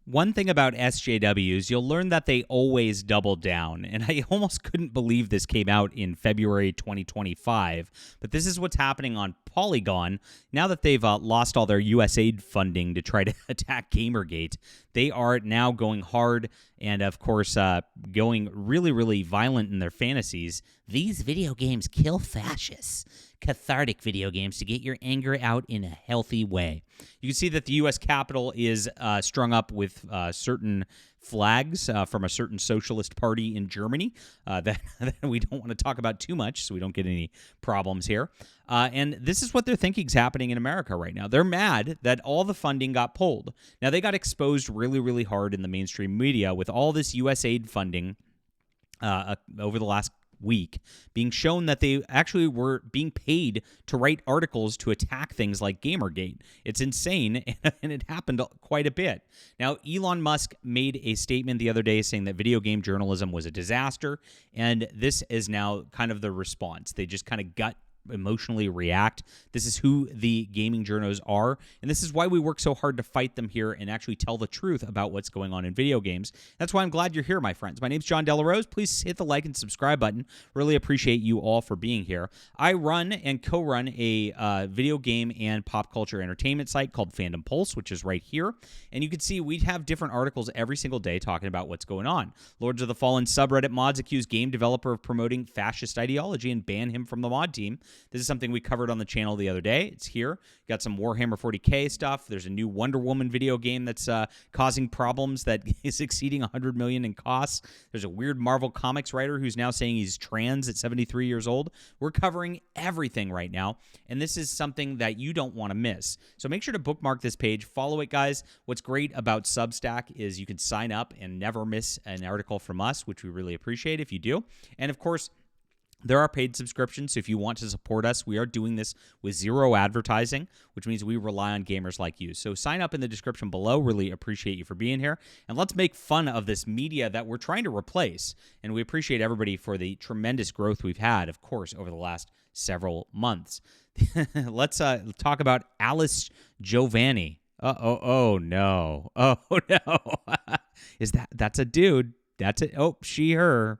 One thing about SJWs, you'll learn that they always double down, and I almost couldn't believe this came out in February 2025, but this is what's happening on Polygon. Now that they've lost all their USAid funding to try to attack Gamergate, they are now going hard and, of course, going really, really violent in their fantasies. These video games kill fascists. Cathartic video games to get your anger out in a healthy way. You can see that the U.S. Capitol is strung up with certain flags from a certain socialist party in Germany that we don't want to talk about too much so we don't get any problems here. And this is what they're thinking is happening in America right now. They're mad that all the funding got pulled. Now, they got exposed really, really hard in the mainstream media with all this USAid funding over the last week being shown that they actually were being paid to write articles to attack things like Gamergate. It's insane, and it happened quite a bit. Now, Elon Musk made a statement the other day saying that video game journalism was a disaster, and this is now kind of the response. They just kind of emotionally react. This is who the gaming journos are, and this is why we work so hard to fight them here and actually tell the truth about what's going on in video games. That's why I'm glad you're here, my friends. My name's John Delarose. Please hit the like and subscribe button. Really appreciate you all for being here. I run and co-run a video game and pop culture entertainment site called Fandom Pulse, which is right here, and you can see we have different articles every single day talking about what's going on. Lords of the Fallen subreddit mods accuse game developer of promoting fascist ideology and ban him from the mod team. This is something we covered on the channel the other day. It's here. Got some Warhammer 40K stuff. There's a new Wonder Woman video game that's causing problems that is exceeding $100 million in costs. There's a weird Marvel Comics writer who's now saying he's trans at 73 years old. We're covering everything right now, and this is something that you don't want to miss. So make sure to bookmark this page. Follow it, guys. What's great about Substack is you can sign up and never miss an article from us, which we really appreciate if you do. And, of course, there are paid subscriptions, so if you want to support us, we are doing this with zero advertising, which means we rely on gamers like you. So sign up in the description below. Really appreciate you for being here. And let's make fun of this media that we're trying to replace. And we appreciate everybody for the tremendous growth we've had, of course, over the last several months. Let's talk about Alice Giovanni. Oh no. Oh, no. That's a dude. She, her.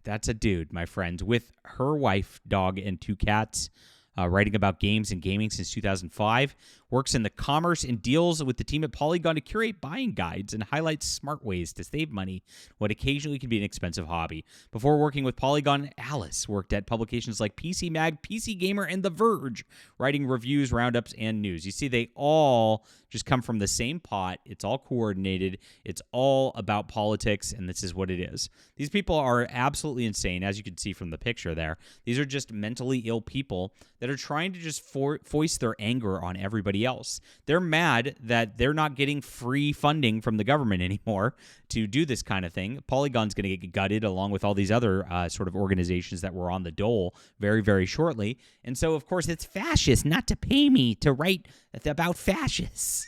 That's a dude, my friends, with her wife, dog, and 2 cats, writing about games and gaming since 2005, works in the commerce and deals with the team at Polygon to curate buying guides and highlights smart ways to save money, what occasionally can be an expensive hobby. Before working with Polygon, Alice worked at publications like PC Mag, PC Gamer, and The Verge, writing reviews, roundups, and news. You see, they all just come from the same pot. It's all coordinated. It's all about politics, and this is what it is. These people are absolutely insane, as you can see from the picture there. These are just mentally ill people that are trying to just foist their anger on everybody else. They're mad that they're not getting free funding from the government anymore to do this kind of thing. Polygon's going to get gutted along with all these other sort of organizations that were on the dole very, very shortly. And so, of course, it's fascist not to pay me to write about fascists.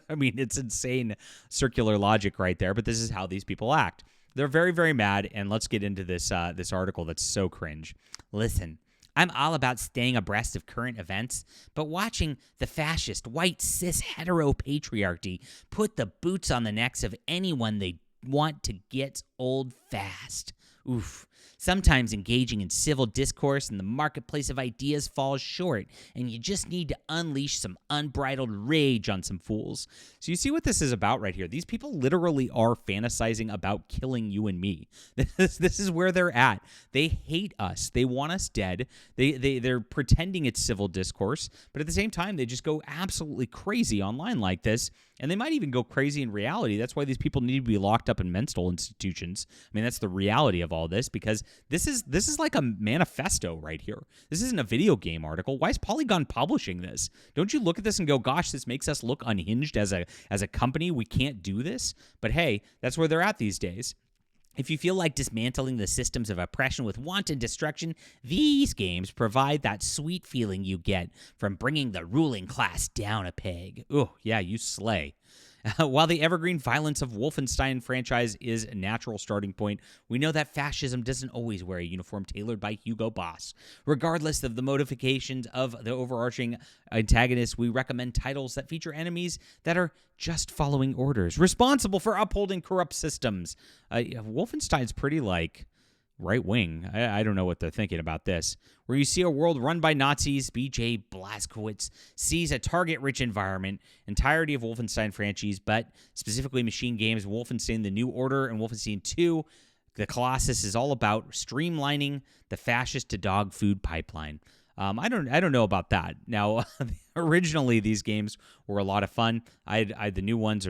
I mean, it's insane circular logic right there, but this is how these people act. They're very, very mad, and let's get into this this article that's so cringe. Listen, I'm all about staying abreast of current events, but watching the fascist, white, cis, hetero patriarchy put the boots on the necks of anyone they want to get old fast. Oof. Sometimes engaging in civil discourse in the marketplace of ideas falls short, and you just need to unleash some unbridled rage on some fools. So you see what this is about right here. These people literally are fantasizing about killing you and me. This is where they're at. They hate us. They want us dead. They're pretending it's civil discourse, but at the same time, they just go absolutely crazy online like this, and they might even go crazy in reality. That's why these people need to be locked up in mental institutions. I mean, that's the reality of all this, because this is like a manifesto right here. This isn't a video game article. Why is Polygon publishing this? Don't you look at this and go, gosh, this makes us look unhinged as a company. We can't do this. But hey, that's where they're at these days. If you feel like dismantling the systems of oppression with wanton destruction, these games provide that sweet feeling you get from bringing the ruling class down a peg. Oh, yeah, you slay. While the evergreen violence of Wolfenstein franchise is a natural starting point, we know that fascism doesn't always wear a uniform tailored by Hugo Boss. Regardless of the motivations of the overarching antagonists, we recommend titles that feature enemies that are just following orders, responsible for upholding corrupt systems. Wolfenstein's pretty right-wing. I don't know what they're thinking about this. Where you see a world run by Nazis, B.J. Blazkowicz sees a target-rich environment, entirety of Wolfenstein franchise, but specifically machine games, Wolfenstein The New Order and Wolfenstein 2, the Colossus is all about streamlining the fascist to dog food pipeline. I don't know about that. Now, originally these games were a lot of fun. The new ones,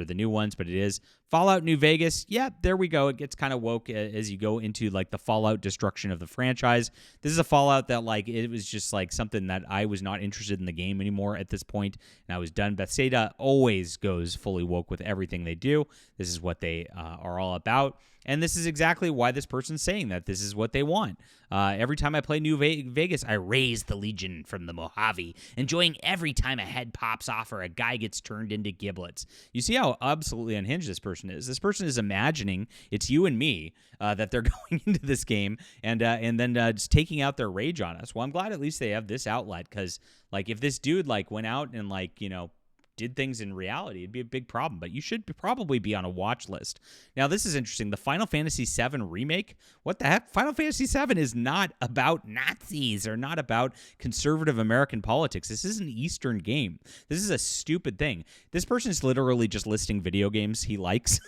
but it is Fallout New Vegas. Yeah, there we go. It gets kind of woke as you go into the Fallout destruction of the franchise. This is a Fallout that it was just something that I was not interested in the game anymore at this point, and I was done. Bethesda always goes fully woke with everything they do. This is what they are all about. And this is exactly why this person's saying that. This is what they want. Every time I play New Vegas, I raise the Legion from the Mojave, enjoying every time a head pops off or a guy gets turned into giblets. You see how absolutely unhinged this person is. This person is imagining it's you and me that they're going into this game and then just taking out their rage on us. Well, I'm glad at least they have this outlet, because if this dude went out and did things in reality, it'd be a big problem. But you should probably be on a watch list. Now, this is interesting. The Final Fantasy VII Remake, what the heck? Final Fantasy VII is not about Nazis or not about conservative American politics. This is an Eastern game. This is a stupid thing. This person is literally just listing video games he likes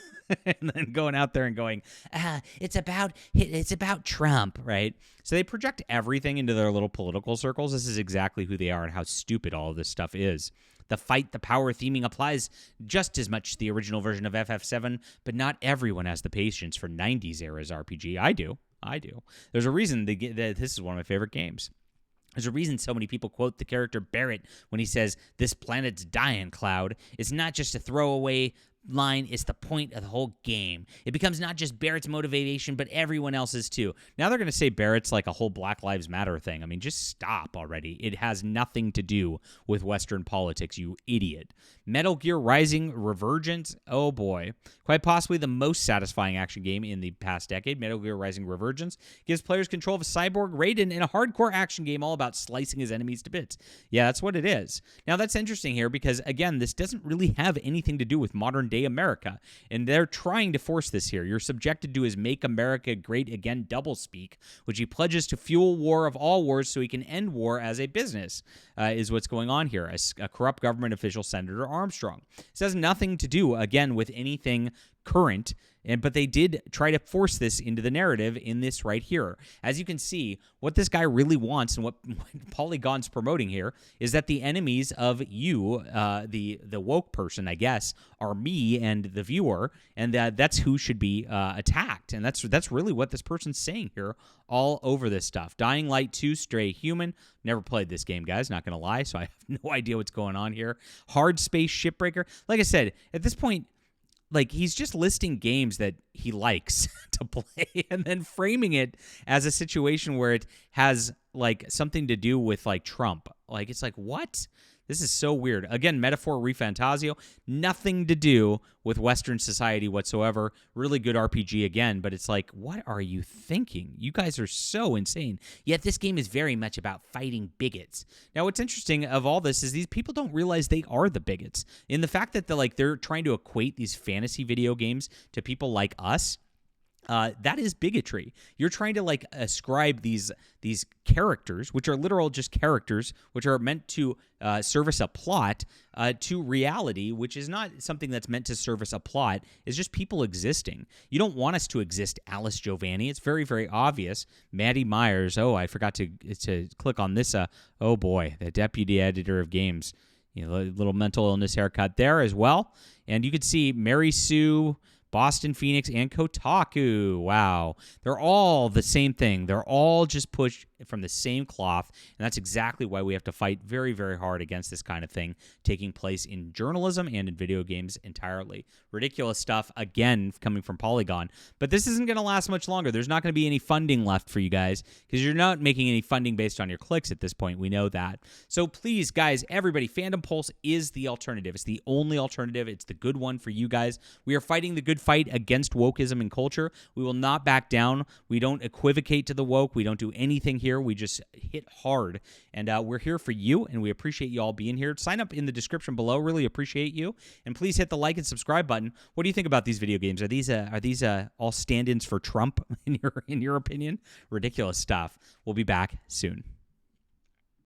and then going out there and going, it's about Trump, right? So they project everything into their little political circles. This is exactly who they are and how stupid all of this stuff is. The fight, the power theming applies just as much to the original version of FF7, but not everyone has the patience for 90s era's RPG. I do. There's a reason that this is one of my favorite games. There's a reason so many people quote the character Barrett when he says, "This planet's dying, Cloud." It's not just a throwaway line, it's the point of the whole game. It becomes not just Barrett's motivation, but everyone else's too. Now they're going to say Barrett's a whole Black Lives Matter thing. I mean, just stop already. It has nothing to do with Western politics, you idiot. Metal Gear Rising Revengeance, oh boy. Quite possibly the most satisfying action game in the past decade. Metal Gear Rising Revengeance gives players control of a cyborg Raiden in a hardcore action game all about slicing his enemies to bits. Yeah, that's what it is. Now that's interesting here because, again, this doesn't really have anything to do with modern day America, and they're trying to force this here. You're subjected to his Make America Great Again doublespeak, which he pledges to fuel war of all wars so he can end war as a business, is what's going on here. A corrupt government official, Senator Armstrong. This has nothing to do, again, with anything current, but they did try to force this into the narrative in this right here. As you can see, what this guy really wants and what Polygon's promoting here is that the enemies of you, the woke person, I guess, are me and the viewer, and that's who should be attacked. And that's really what this person's saying here all over this stuff. Dying Light 2, Stray Human. Never played this game, guys, not going to lie, so I have no idea what's going on here. Hard Space Shipbreaker. Like I said, at this point, he's just listing games that he likes to play and then framing it as a situation where it has, something to do with, Trump. It's what? This is so weird. Again, Metaphor Refantasio, nothing to do with Western society whatsoever. Really good RPG again, but it's what are you thinking? You guys are so insane. Yet this game is very much about fighting bigots. Now, what's interesting of all this is these people don't realize they are the bigots. In the fact that they're trying to equate these fantasy video games to people like us, that is bigotry. You're trying to ascribe these characters, which are literal just characters, which are meant to service a plot, to reality, which is not something that's meant to service a plot. It's just people existing. You don't want us to exist, Alice Giovanni. It's very, very obvious. Maddie Myers. Oh, I forgot to click on this. Oh boy, the deputy editor of games. Little mental illness haircut there as well. And you could see Mary Sue Boston Phoenix, and Kotaku. Wow. They're all the same thing. They're all just pushed from the same cloth, and that's exactly why we have to fight very, very hard against this kind of thing taking place in journalism and in video games entirely. Ridiculous stuff, again, coming from Polygon. But this isn't going to last much longer. There's not going to be any funding left for you guys because you're not making any funding based on your clicks at this point. We know that. So please, guys, everybody, Fandom Pulse is the alternative. It's the only alternative. It's the good one for you guys. We are fighting the good fight against wokeism and culture. We will not back down. We don't equivocate to the woke. We don't do anything here. We just hit hard. And we're here for you, and we appreciate you all being here. Sign up in the description below. Really appreciate you. And please hit the like and subscribe button. What do you think about these video games? Are these all stand-ins for Trump in your opinion? Ridiculous stuff. We'll be back soon.